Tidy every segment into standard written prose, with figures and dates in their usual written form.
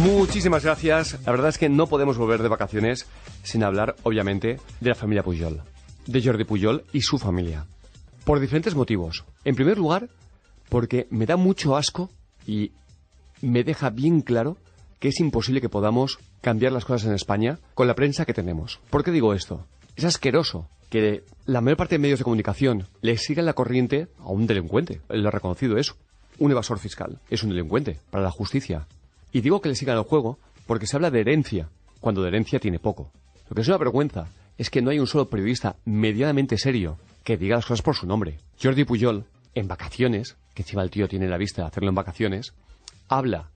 Muchísimas gracias. La verdad es que no podemos volver de vacaciones sin hablar, obviamente, de la familia Pujol, de Jordi Pujol y su familia. Por diferentes motivos. En primer lugar, porque me da mucho asco y me deja bien claro que es imposible que podamos cambiar las cosas en España con la prensa que tenemos. ¿Por qué digo esto? Es asqueroso que la mayor parte de medios de comunicación le sigan la corriente a un delincuente. Él lo ha reconocido, es un evasor fiscal, es un delincuente para la justicia. Y digo que le sigan el juego porque se habla de herencia, cuando de herencia tiene poco. Lo que es una vergüenza es que no hay un solo periodista medianamente serio que diga las cosas por su nombre. Jordi Pujol, en vacaciones, que encima el tío tiene la vista de hacerlo en vacaciones, habla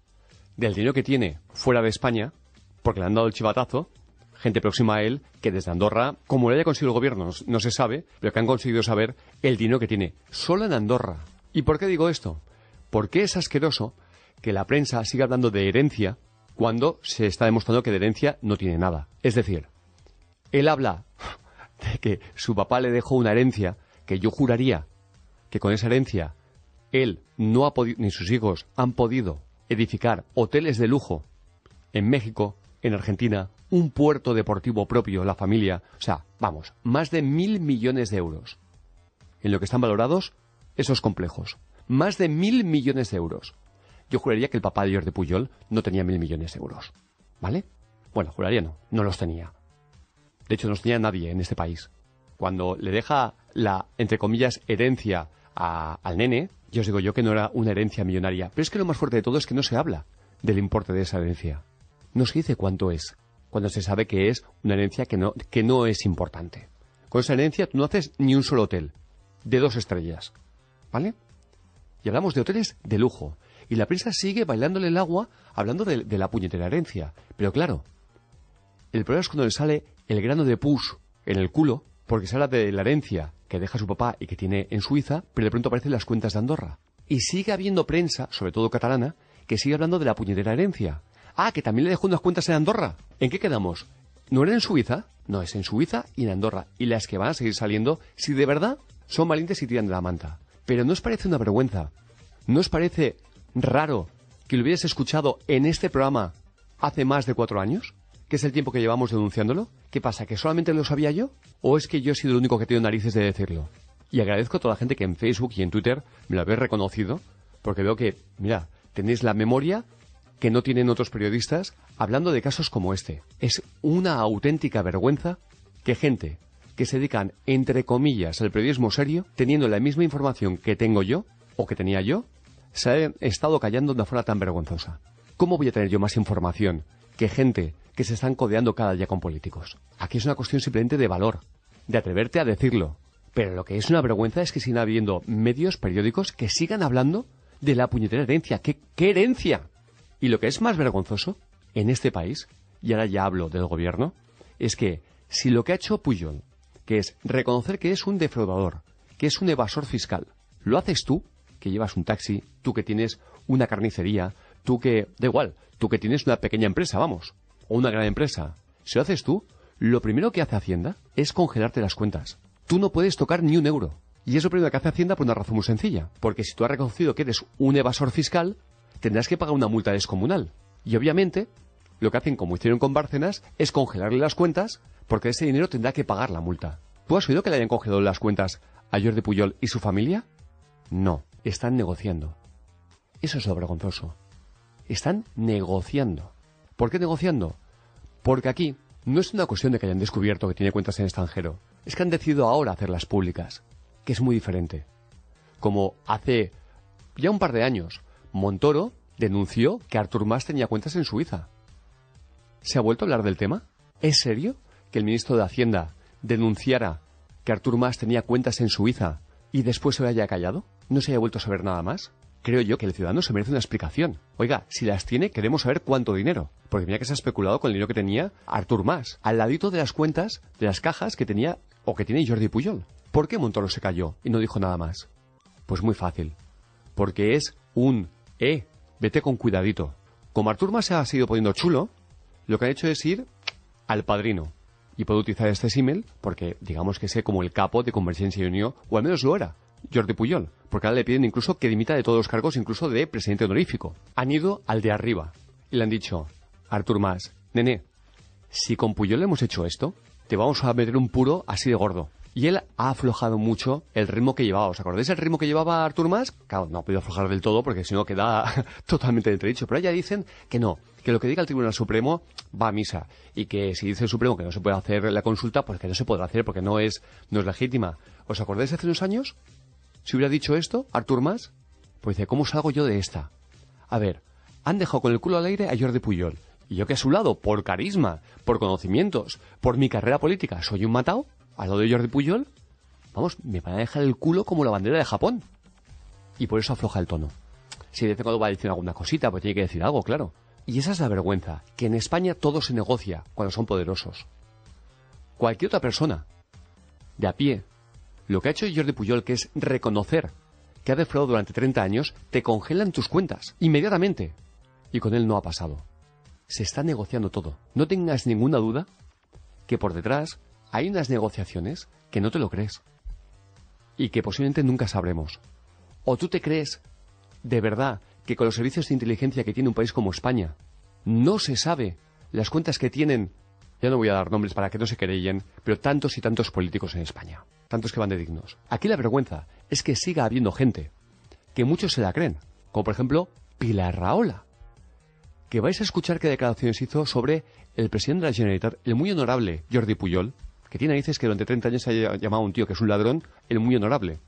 del dinero que tiene fuera de España, porque le han dado el chivatazo, gente próxima a él, que desde Andorra, como lo haya conseguido el gobierno, no se sabe, pero que han conseguido saber el dinero que tiene solo en Andorra. ¿Y por qué digo esto? Porque es asqueroso que la prensa siga hablando de herencia cuando se está demostrando que de herencia no tiene nada. Es decir, él habla de que su papá le dejó una herencia que yo juraría que con esa herencia él no ha podido, ni sus hijos han podido edificar hoteles de lujo en México, en Argentina, un puerto deportivo propio, la familia. O sea, vamos, más de 1.000 millones de euros en lo que están valorados esos complejos. Más de 1.000 millones de euros. Yo juraría que el papá de Jordi Pujol no tenía 1.000 millones de euros. ¿Vale? Bueno, juraría no los tenía. De hecho, no los tenía nadie en este país. Cuando le deja la, entre comillas, herencia al nene, yo os digo yo que no era una herencia millonaria. Pero es que lo más fuerte de todo es que no se habla del importe de esa herencia. No se dice cuánto es, cuando se sabe que es una herencia que no es importante. Con esa herencia tú no haces ni un solo hotel de 2 estrellas. ¿Vale? Y hablamos de hoteles de lujo. Y la prensa sigue bailándole el agua hablando de la puñetera herencia. Pero claro, el problema es cuando le sale el grano de pus en el culo, porque se habla de la herencia que deja su papá y que tiene en Suiza, pero de pronto aparecen las cuentas de Andorra. Y sigue habiendo prensa, sobre todo catalana, que sigue hablando de la puñetera herencia. Ah, que también le dejó unas cuentas en Andorra. ¿En qué quedamos? ¿No era en Suiza? No, es en Suiza y en Andorra. Y las que van a seguir saliendo, si de verdad son valientes y tiran de la manta. Pero ¿no os parece una vergüenza? ¿No os parece raro que lo hubieras escuchado en este programa hace más de 4 años? ¿Qué es el tiempo que llevamos denunciándolo? ¿Qué pasa? ¿Que solamente lo sabía yo? ¿O es que yo he sido el único que tengo narices de decirlo? Y agradezco a toda la gente que en Facebook y en Twitter me lo habéis reconocido, porque veo que, mira, tenéis la memoria que no tienen otros periodistas hablando de casos como este. Es una auténtica vergüenza que gente que se dedican, entre comillas, al periodismo serio, teniendo la misma información que tengo yo, o que tenía yo, se hayan estado callando de una forma tan vergonzosa. ¿Cómo voy a tener yo más información que gente que se están codeando cada día con políticos? Aquí es una cuestión simplemente de valor, de atreverte a decirlo. Pero lo que es una vergüenza es que sigan habiendo medios, periódicos, que sigan hablando de la puñetera herencia. ¿Qué herencia? Y lo que es más vergonzoso en este país, y ahora ya hablo del gobierno, es que si lo que ha hecho Pujol, que es reconocer que es un defraudador, que es un evasor fiscal, lo haces tú, que llevas un taxi, tú que tienes una carnicería, tú que, da igual, tú que tienes una pequeña empresa, vamos, o una gran empresa, si lo haces tú, lo primero que hace Hacienda es congelarte las cuentas. Tú no puedes tocar ni un euro. Y es lo primero que hace Hacienda por una razón muy sencilla. Porque si tú has reconocido que eres un evasor fiscal, tendrás que pagar una multa descomunal. Y obviamente, lo que hacen, como hicieron con Bárcenas, es congelarle las cuentas, porque ese dinero tendrá que pagar la multa. ¿Tú has oído que le hayan congelado las cuentas a Jordi Pujol y su familia? No, están negociando. Eso es lo vergonzoso. Están negociando. ¿Por qué negociando? Porque aquí no es una cuestión de que hayan descubierto que tiene cuentas en extranjero. Es que han decidido ahora hacerlas públicas, que es muy diferente. Como hace ya un par de años, Montoro denunció que Artur Mas tenía cuentas en Suiza. ¿Se ha vuelto a hablar del tema? ¿Es serio que el ministro de Hacienda denunciara que Artur Mas tenía cuentas en Suiza y después se haya callado? ¿No se haya vuelto a saber nada más? Creo yo que el ciudadano se merece una explicación. Oiga, si las tiene, queremos saber cuánto dinero. Porque mira que se ha especulado con el dinero que tenía Artur Mas, al ladito de las cuentas, de las cajas que tenía o que tiene Jordi Pujol. ¿Por qué Montoro se calló y no dijo nada más? Pues muy fácil. Porque es un vete con cuidadito. Como Artur Mas se ha seguido poniendo chulo, lo que ha hecho es ir al Padrino. Y puedo utilizar este símil porque digamos que sé como el capo de Convergencia y Unió, o al menos lo era, Jordi Pujol, porque ahora le piden incluso que dimita de todos los cargos, incluso de presidente honorífico. Han ido al de arriba, y le han dicho, Artur Mas, nene, si con Pujol hemos hecho esto, te vamos a meter un puro así de gordo. Y él ha aflojado mucho el ritmo que llevaba. ¿Os acordáis el ritmo que llevaba Artur Mas? Claro, no ha podido aflojar del todo porque si no queda totalmente entredicho. Pero ya dicen que no, que lo que diga el Tribunal Supremo va a misa. Y que si dice el Supremo que no se puede hacer la consulta, pues que no se podrá hacer porque no es legítima. ¿Os acordáis hace unos años? Si hubiera dicho esto, Artur Mas, pues dice, ¿cómo salgo yo de esta? A ver, han dejado con el culo al aire a Jordi Pujol. Y yo que a su lado, por carisma, por conocimientos, por mi carrera política, soy un matao, al lado de Jordi Pujol, vamos, me van a dejar el culo como la bandera de Japón. Y por eso afloja el tono. Si de vez en cuando va a decir alguna cosita, pues tiene que decir algo, claro. Y esa es la vergüenza, que en España todo se negocia cuando son poderosos. Cualquier otra persona, de a pie, lo que ha hecho Jordi Pujol, que es reconocer que ha defraudado durante 30 años, te congelan tus cuentas, inmediatamente. Y con él no ha pasado. Se está negociando todo. No tengas ninguna duda que por detrás hay unas negociaciones que no te lo crees. Y que posiblemente nunca sabremos. ¿O tú te crees, de verdad, que con los servicios de inteligencia que tiene un país como España, no se sabe las cuentas que tienen, ya no voy a dar nombres para que no se querellen, pero tantos y tantos políticos en España, tantos que van de dignos? Aquí la vergüenza es que siga habiendo gente que muchos se la creen, como por ejemplo Pilar Rahola, que vais a escuchar qué declaraciones hizo sobre el presidente de la Generalitat, el muy honorable Jordi Pujol, que tiene narices que durante 30 años se haya llamado a un tío que es un ladrón, el muy honorable.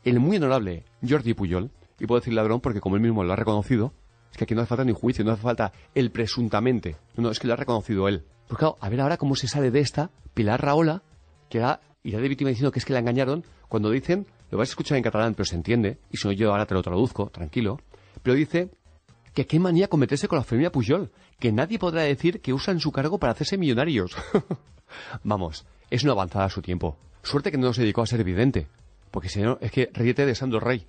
El muy honorable Jordi Pujol, y puedo decir ladrón porque como él mismo lo ha reconocido, es que aquí no hace falta ni juicio, no hace falta el presuntamente, no, es que lo ha reconocido él. Pues claro, a ver ahora cómo se sale de esta Pilar Rahola, que irá de víctima diciendo que es que la engañaron, cuando dicen, lo vais a escuchar en catalán, pero se entiende, y si no yo ahora te lo traduzco, tranquilo, pero dice que qué manía cometerse con la familia Pujol, que nadie podrá decir que usan su cargo para hacerse millonarios. Vamos, es una avanzada a su tiempo. Suerte que no se dedicó a ser vidente, porque si no, es que ríete de Sandro Rey.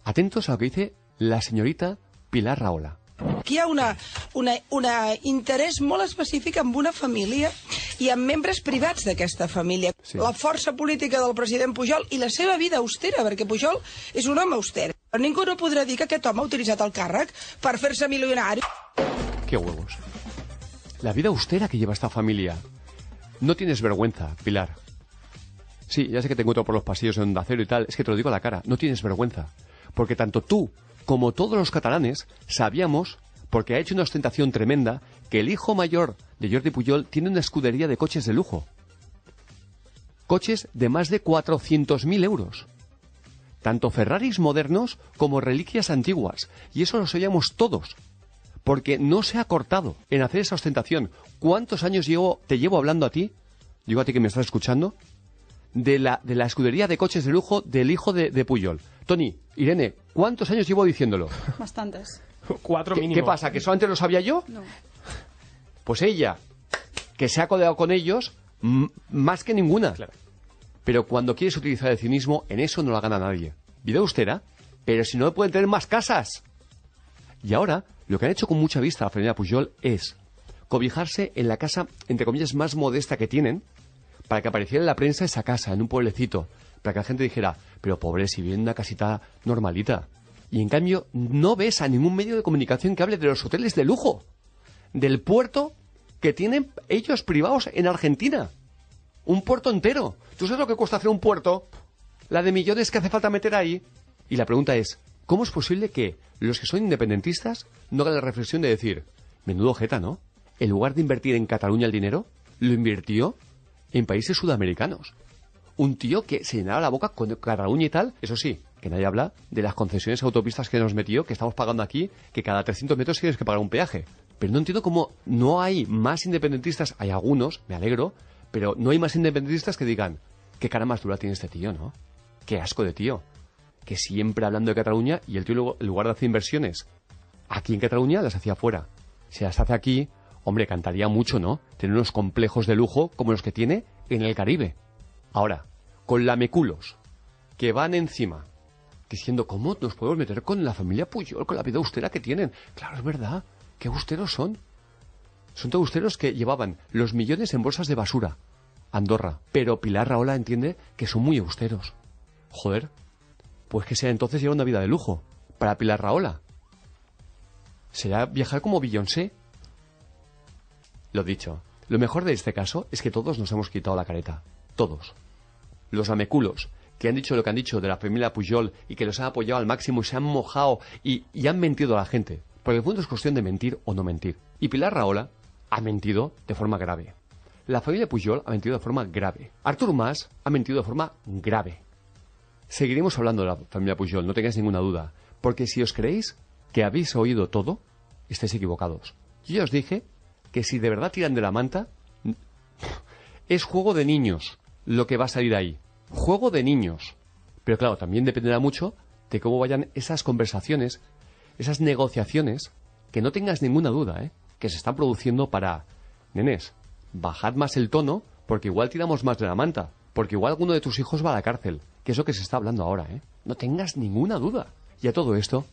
Atentos a lo que dice la señorita Pilar Rahola. Aquí hi ha un interès molt específic amb una família i amb membres privats d'aquesta família. Sí. La força política del president Pujol i la seva vida austera, perquè Pujol és un home auster. Ningú no podrà dir que aquest home ha utilitzat el càrrec per fer-se milionari. ¡Qué huevos! La vida austera que lleva esta familia. No tienes vergüenza, Pilar. Sí, ya sé que te encuentro por los pasillos de Onda Cero y tal, es que te lo digo a la cara, no tienes vergüenza. Porque tanto tú como todos los catalanes sabíamos, porque ha hecho una ostentación tremenda, que el hijo mayor de Jordi Pujol tiene una escudería de coches de lujo. Coches de más de 400.000 euros. Tanto Ferraris modernos como reliquias antiguas. Y eso lo sabíamos todos. Porque no se ha cortado en hacer esa ostentación. ¿Cuántos años te llevo hablando a ti? Digo a ti que me estás escuchando. De la escudería de coches de lujo del hijo de Pujol. Tony, Irene, ¿cuántos años llevo diciéndolo? Bastantes. 4 mínimo. ¿Qué pasa? ¿Que solamente lo sabía yo? No. Pues ella, que se ha codeado con ellos, más que ninguna. Claro. Pero cuando quieres utilizar el cinismo, en eso no la gana nadie. Vida austera, pero si no pueden tener más casas. Y ahora, lo que han hecho con mucha vista la familia Pujol es cobijarse en la casa, entre comillas, más modesta que tienen, para que apareciera en la prensa esa casa, en un pueblecito, para que la gente dijera, pero pobre, si vive en una casita normalita. Y en cambio, no ves a ningún medio de comunicación que hable de los hoteles de lujo, del puerto que tienen ellos privados en Argentina. Un puerto entero. ¿Tú sabes lo que cuesta hacer un puerto? La de millones que hace falta meter ahí. Y la pregunta es, ¿cómo es posible que los que son independentistas no hagan la reflexión de decir, menudo jeta, ¿no? En lugar de invertir en Cataluña el dinero, lo invirtió en países sudamericanos. Un tío que se llenaba la boca con Cataluña y tal. Eso sí, que nadie habla de las concesiones autopistas que nos metió, que estamos pagando aquí, que cada 300 metros tienes que pagar un peaje. Pero no entiendo cómo no hay más independentistas. Hay algunos, me alegro, pero no hay más independentistas que digan, qué cara más dura tiene este tío, ¿no? Qué asco de tío. Que siempre hablando de Cataluña y el tío luego, en lugar de hacer inversiones aquí en Cataluña, las hacía fuera. Si las hace aquí, hombre, cantaría mucho, ¿no? Tener unos complejos de lujo como los que tiene en el Caribe. Ahora, con lameculos que van encima, diciendo, ¿cómo nos podemos meter con la familia Pujol, con la vida austera que tienen? Claro, es verdad. ¿Qué austeros son? Son todos austeros que llevaban los millones en bolsas de basura. Andorra. Pero Pilar Rahola entiende que son muy austeros. Joder. Pues que sea entonces lleva una vida de lujo. Para Pilar Rahola. Será viajar como Beyoncé. Lo dicho. Lo mejor de este caso es que todos nos hemos quitado la careta. Todos. Los ameculos que han dicho lo que han dicho de la familia Pujol y que los han apoyado al máximo y se han mojado y han mentido a la gente. Porque el fondo es cuestión de mentir o no mentir. Y Pilar Rahola ha mentido de forma grave. La familia Pujol ha mentido de forma grave. Artur Mas ha mentido de forma grave. Seguiremos hablando de la familia Pujol, no tengáis ninguna duda. Porque si os creéis que habéis oído todo, estáis equivocados. Yo ya os dije que si de verdad tiran de la manta, es juego de niños lo que va a salir ahí. Juego de niños. Pero claro, también dependerá mucho de cómo vayan esas conversaciones, esas negociaciones, que no tengas ninguna duda, que se están produciendo para... Nenes, bajad más el tono, porque igual tiramos más de la manta, porque igual alguno de tus hijos va a la cárcel, que es lo que se está hablando ahora, No tengas ninguna duda. Y a todo esto,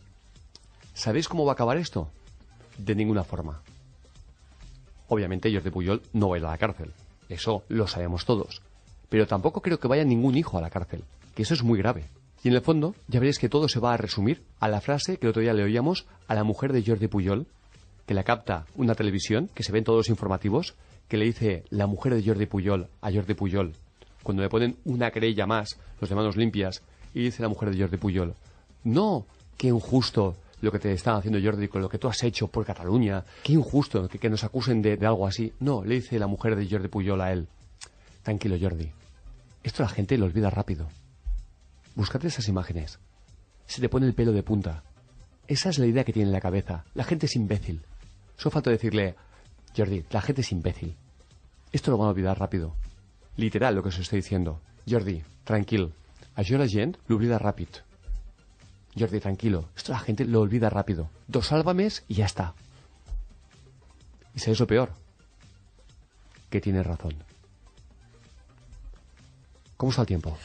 ¿sabéis cómo va a acabar esto? De ninguna forma. Obviamente Jordi Pujol no va a ir a la cárcel. Eso lo sabemos todos. Pero tampoco creo que vaya ningún hijo a la cárcel. Que eso es muy grave. Y en el fondo, ya veréis que todo se va a resumir a la frase que el otro día le oíamos a la mujer de Jordi Pujol, que la capta una televisión, que se ven todos los informativos, que le dice la mujer de Jordi Pujol a Jordi Pujol, cuando le ponen una querella más, los de manos limpias, y dice la mujer de Jordi Pujol, no, qué injusto lo que te están haciendo, Jordi, con lo que tú has hecho por Cataluña, qué injusto que nos acusen de algo así. No, le dice la mujer de Jordi Pujol a él, tranquilo, Jordi, esto la gente lo olvida rápido. Búscate esas imágenes. Se te pone el pelo de punta. Esa es la idea que tiene en la cabeza. La gente es imbécil. Solo falta decirle, Jordi, la gente es imbécil. Esto lo van a olvidar rápido. Literal lo que os estoy diciendo. Jordi, tranquil. Això la gent l'oblida ràpid. Jordi, tranquilo. Esto la gente lo olvida rápido. 2 sálvames y ya está. ¿Y sabéis lo peor? Que tiene razón. ¿Cómo está el tiempo?